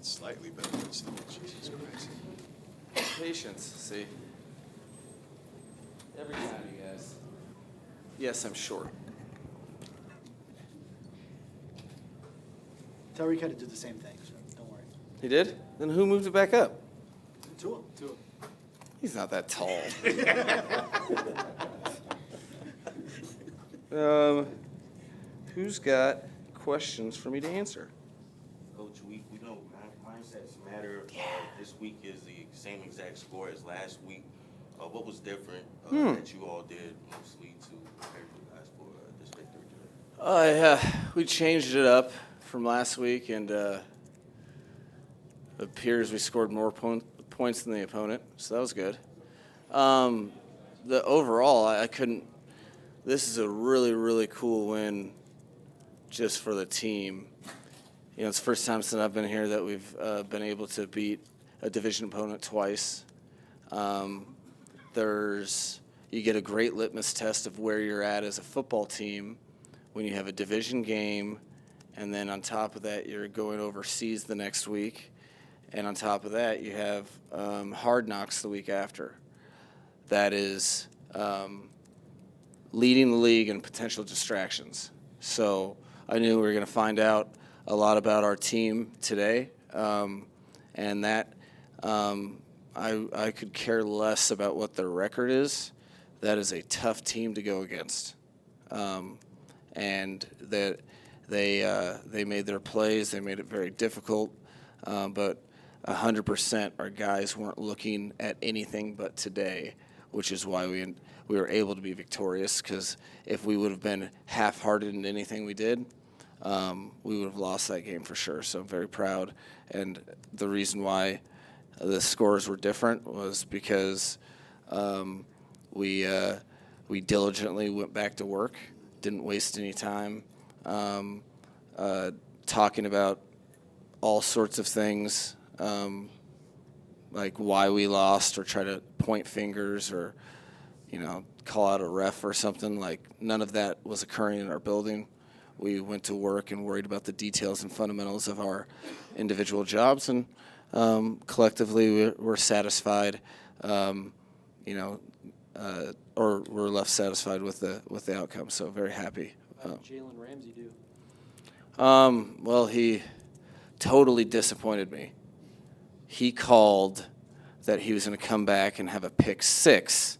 It's slightly better than some. Jesus Christ. Patience, see. Every time, you guys. Yes, I'm short. Tyreek had to do the same thing, so don't worry. He did? Then who moved it back up? Tua. He's not that tall. Who's got questions for me to answer? Coach, we know mindsets matter. This week is the same exact score as last week. What was different that you all did mostly to prepare you guys for this victory today? We changed it up from last week, and it appears we scored more points than the opponent, so that was good. The overall, I couldn't. This is a really, really cool win just for the team. You know, it's the first time since I've been here that we've been able to beat a division opponent twice. You get a great litmus test of where you're at as a football team when you have a division game, and then on top of that, you're going overseas the next week, and on top of that, you have Hard Knocks the week after. That is leading the league in potential distractions. So I knew we were going to find out a lot about our team today, and that I could care less about what their record is. That is a tough team to go against, and that they made their plays. They made it very difficult, but 100% our guys weren't looking at anything but today, which is why we were able to be victorious. Because if we would have been half-hearted in anything we did, we would have lost that game for sure. So I'm very proud, and the reason why the scores were different was because we diligently went back to work, didn't waste any time talking about all sorts of things, like why we lost, or try to point fingers, or call out a ref or something. Like, none of that was occurring in our building. We went to work and worried about the details and fundamentals of our individual jobs, and collectively we're satisfied, or we're left satisfied with the outcome. So very happy. How did Jaylen Ramsey do? Well, he totally disappointed me. He called that he was going to come back and have a pick six,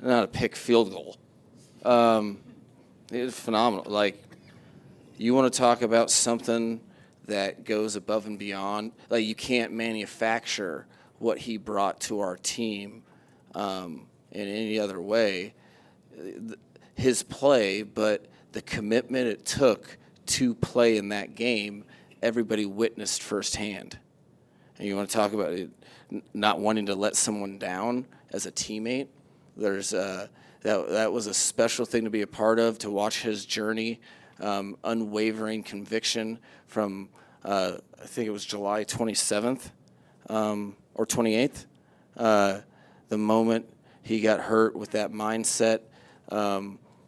not a pick field goal. It was phenomenal. Like, you want to talk about something that goes above and beyond. Like, you can't manufacture what he brought to our team in any other way. His play, but the commitment it took to play in that game, everybody witnessed firsthand. And you want to talk about it, not wanting to let someone down as a teammate. There's that was a special thing to be a part of, to watch his journey, unwavering conviction from I think it was July 27th or 28th. The moment he got hurt, with that mindset,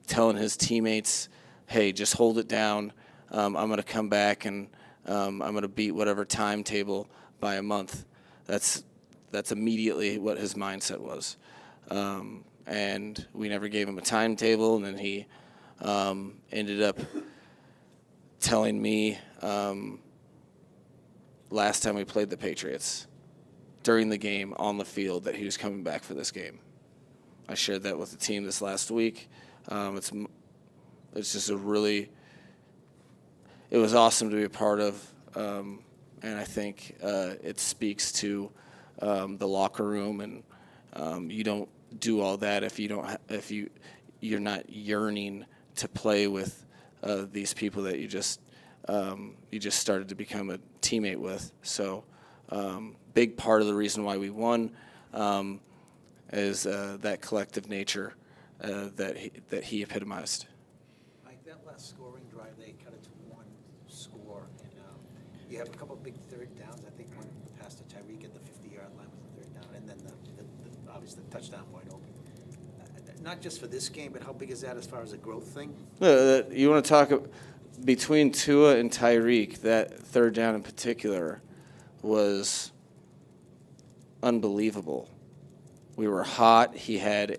telling his teammates, hey, just hold it down. I'm going to come back, and I'm going to beat whatever timetable by a month. That's immediately what his mindset was. And we never gave him a timetable, and then he ended up telling me last time we played the Patriots, during the game on the field, that he was coming back for this game. I shared that with the team this last week. It's just it was awesome to be a part of, and I think it speaks to the locker room, and you don't do all that if you're not yearning to play with these people that you just started to become a teammate with. So big part of the reason why we won is that collective nature that he epitomized. Like that last scoring drive, they cut it to one score, and you have a couple of big third downs. I think one pass to Tyreek at the 50-yard line was the third down, and then obviously the touchdown wide open. Not just for this game, but how big is that as far as a growth thing? You want to talk between Tua and Tyreek, that third down in particular was unbelievable. We were hot. He had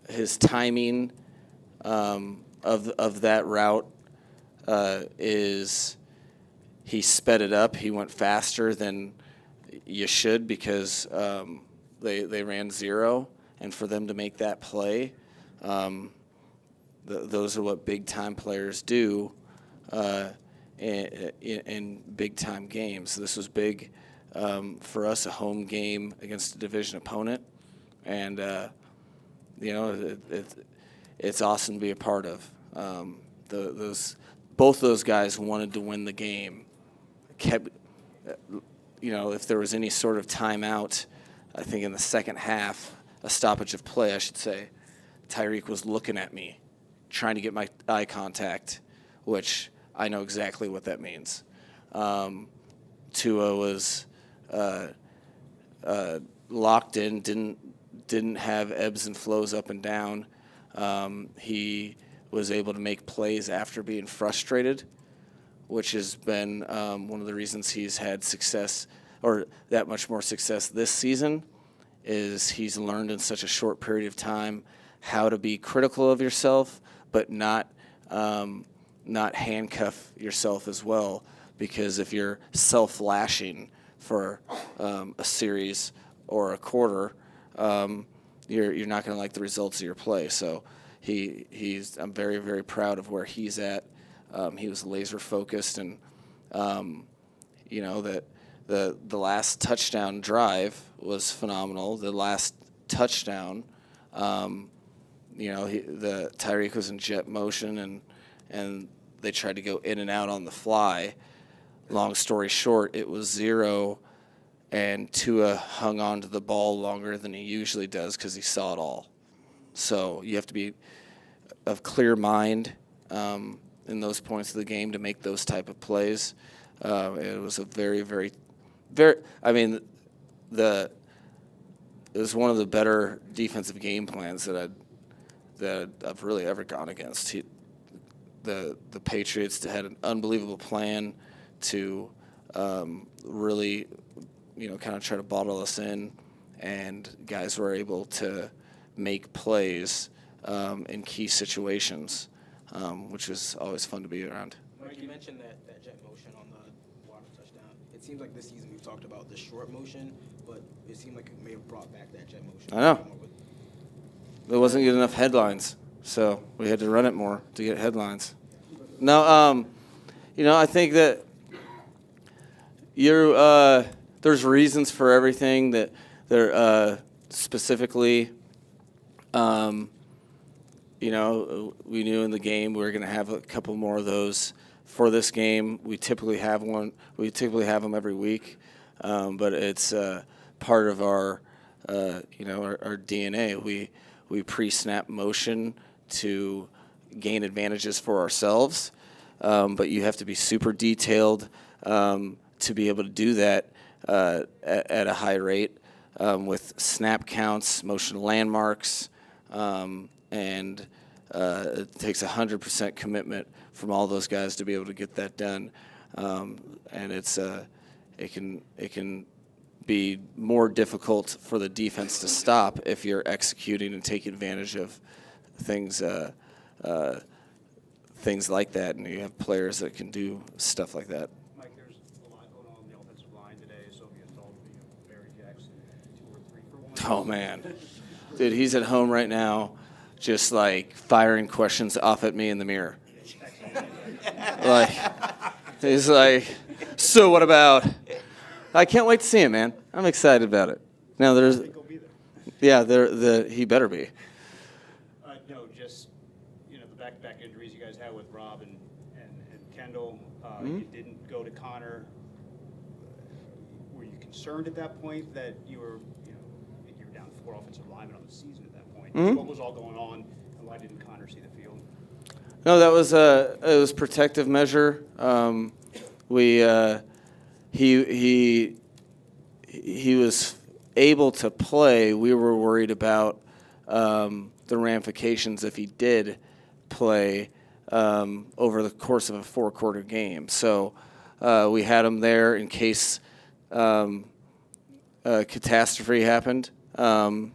his timing of that route is he sped it up. He went faster than you should because they ran zero, and for them to make that play, those are what big-time players do in big-time games. This was big for us, a home game against a division opponent, and it's awesome to be a part of. Both those guys wanted to win the game. If there was any sort of timeout, I think in the second half, a stoppage of play, I should say, Tyreek was looking at me, trying to get my eye contact, which I know exactly what that means. Tua was locked in, didn't have ebbs and flows up and down. He was able to make plays after being frustrated, which has been one of the reasons he's had success, or that much more success this season, is he's learned in such a short period of time how to be critical of yourself, but not handcuff yourself as well. Because if you're self-lashing for a series or a quarter, you're not going to like the results of your play. So I'm very, very proud of where he's at. He was laser focused, and that the last touchdown drive was phenomenal. The last touchdown, the Tyreek was in jet motion, and they tried to go in and out on the fly. Long story short, it was zero, and Tua hung on to the ball longer than he usually does because he saw it all. So you have to be of clear mind in those points of the game to make those type of plays. It was a very, very, very. It was one of the better defensive game plans that I've really ever gone against. The Patriots had an unbelievable plan to really, kind of try to bottle us in, and guys were able to make plays in key situations, which was always fun to be around. Mike, you mentioned that jet motion on the water touchdown. It seems like this season we've talked about the short motion, but it seemed like it may have brought back that jet motion. I know. There wasn't good enough headlines, so we had to run it more to get headlines. No, I think that there's reasons for everything that there specifically. We knew in the game we were going to have a couple more of those for this game. We typically have one. We typically have them every week, but it's part of our DNA. We pre-snap motion to gain advantages for ourselves, but you have to be super detailed to be able to do that at a high rate with snap counts, motion landmarks, and it takes 100% commitment from all those guys to be able to get that done. And it can be more difficult for the defense to stop if you're executing and taking advantage of things like that, and you have players that can do stuff like that. Mike, there's a lot going on the offensive line today. Soviet Dolby, Barry Jackson, 2 or 3 for 1. Oh, man. Dude, he's at home right now just, firing questions off at me in the mirror. He's like, so what about? I can't wait to see him, man. I'm excited about it. Now, there's, yeah, he better be. No, just, the back-to-back injuries you guys had with Rob and Kendall. You didn't go to Connor. Were you concerned at that point that you were down 4 offensive linemen on the season at that point? What was all going on, and why didn't Connor see the field? No, that was it was protective measure. He was able to play. We were worried about the ramifications if he did play over the course of a 4-quarter game. So we had them there in case a catastrophe happened, and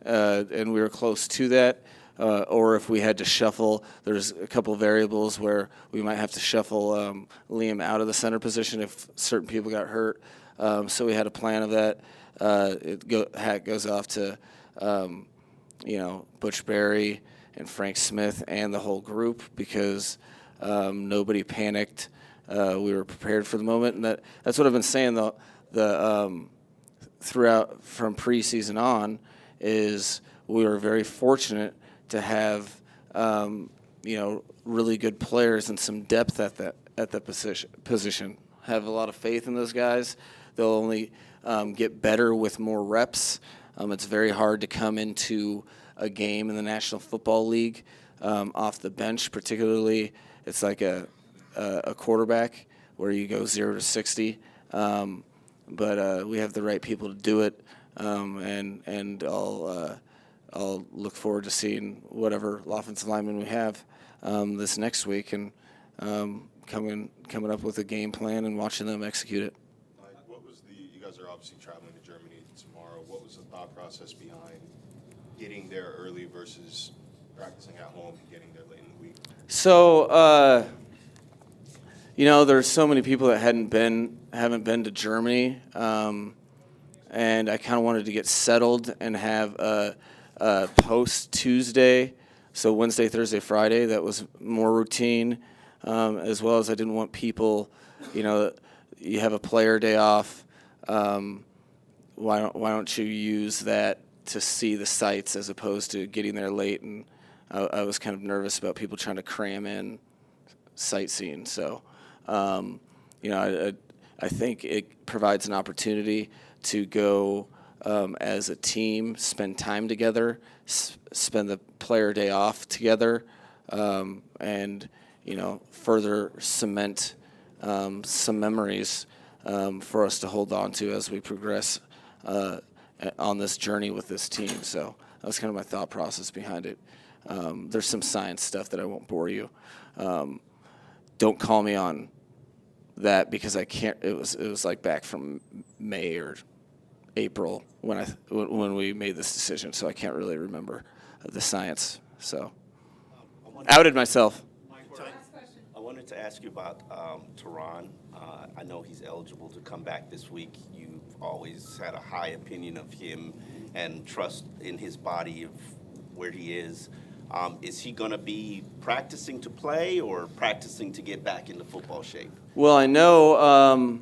we were close to that. Or if we had to shuffle, there's a couple of variables where we might have to shuffle Liam out of the center position if certain people got hurt. So we had a plan of that. Hat goes off to, Butch Berry and Frank Smith and the whole group because nobody panicked. We were prepared for the moment, and that's what I've been saying throughout from preseason on is we were very fortunate to have really good players and some depth at that position. Have a lot of faith in those guys. They'll only get better with more reps. It's very hard to come into a game in the National Football League off the bench, particularly. It's like a quarterback where you go 0 to 60. But we have the right people to do it, and I'll look forward to seeing whatever offensive lineman we have this next week and coming up with a game plan and watching them execute it. What was you guys are obviously traveling to Germany tomorrow. What was the thought process behind getting there early versus practicing at home and getting there late in the week? So, there's so many people that haven't been to Germany, and I kind of wanted to get settled and have a post Tuesday, so Wednesday, Thursday, Friday. That was more routine, as well as I didn't want people, you have a player day off. Why don't you use that to see the sights as opposed to getting there late? And I was kind of nervous about people trying to cram in sightseeing. So, I think it provides an opportunity to go as a team, spend time together, spend the player day off together, and further cement some memories for us to hold on to as we progress on this journey with this team. So that was kind of my thought process behind it. There's some science stuff that I won't bore you. Don't call me on that because I can't. It was like back from May or April when we made this decision, so I can't really remember the science. So outed myself. I wanted to ask you about Tehran. I know he's eligible to come back this week. You've always had a high opinion of him and trust in his body of where he is. Is he going to be practicing to play or practicing to get back into football shape? Well, I know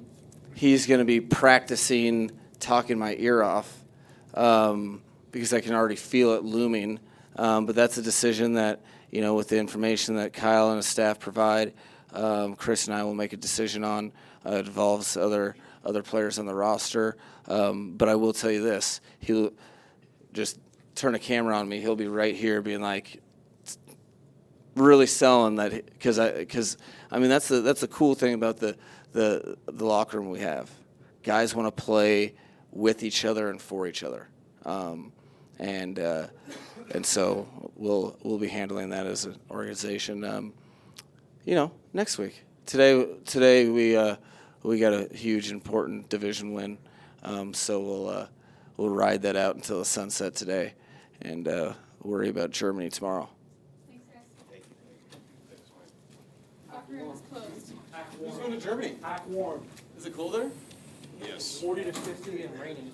he's going to be practicing talking my ear off because I can already feel it looming. But that's a decision that, with the information that Kyle and his staff provide, Chris and I will make a decision on. It involves other players on the roster. But I will tell you this. He'll just turn a camera on me. He'll be right here being like, really selling that because that's the cool thing about the locker room we have. Guys want to play with each other and for each other, and so we'll be handling that as an organization. Next week. Today we got a huge important division win, so we'll ride that out until the sunset today, and worry about Germany tomorrow. Locker room is closed. Who's going to Germany? Act warm. Is it colder? Yes. 40 to 50 and raining.